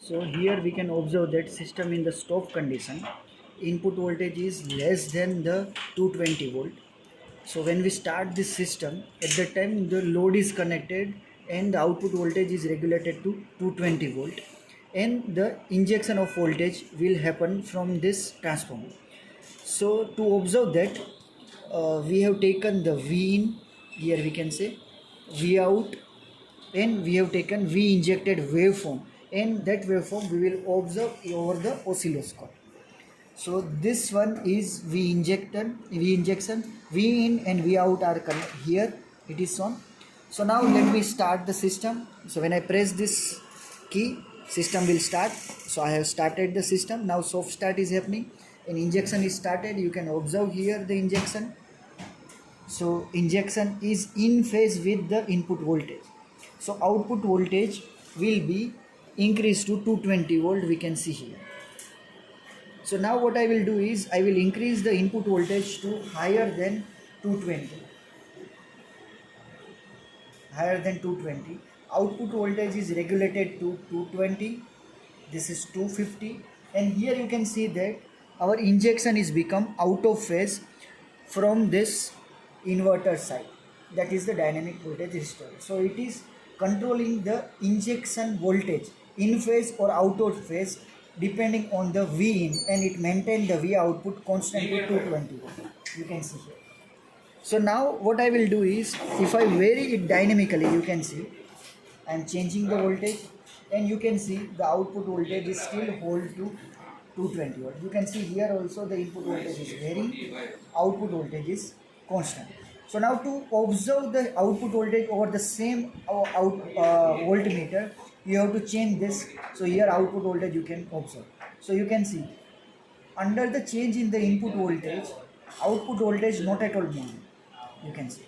So here we can observe that system in the stop condition, input voltage is less than the 220 volt. So when we start this system, at that time the load is connected and the output voltage is regulated to 220 volt, and the injection of voltage will happen from this transformer. So to observe that, we have taken the V in, here we can say V out, and we have taken V injected waveform, and that waveform we will observe over the oscilloscope. So this one is V injection, V in and V out are here, it is on. So now let me start the system. So when I press this key, system will start. So I have started the system. Now soft start is happening and injection is started. You can observe here the injection. So injection is in phase with the input voltage. So output voltage will be increased to 220 volt, we can see here. So now what I will do is I will increase the input voltage to higher than 220. Higher than 220. Output voltage is regulated to 220. This is 250. And here you can see that our injection is become out of phase from this inverter side. That is the dynamic voltage restorer. So it is controlling the injection voltage in phase or out of phase depending on the V in, and it maintains the V output constant to 220 volt. You can see here. So now what I will do is, if I vary it dynamically, you can see I am changing the voltage, and you can see the output voltage is still hold to 220 volt. You can see here also the input voltage is varying, output voltage is constant. So now to observe the output voltage over the same voltmeter, you have to change this. So here output voltage you can observe. So you can see under the change in the input voltage, output voltage not at all moving. You can see.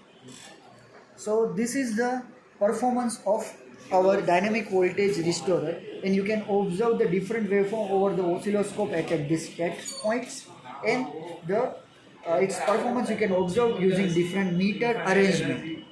So this is the performance of our dynamic voltage restorer, and you can observe the different waveform over the oscilloscope at this points, and the its performance you can observe using different meter arrangement.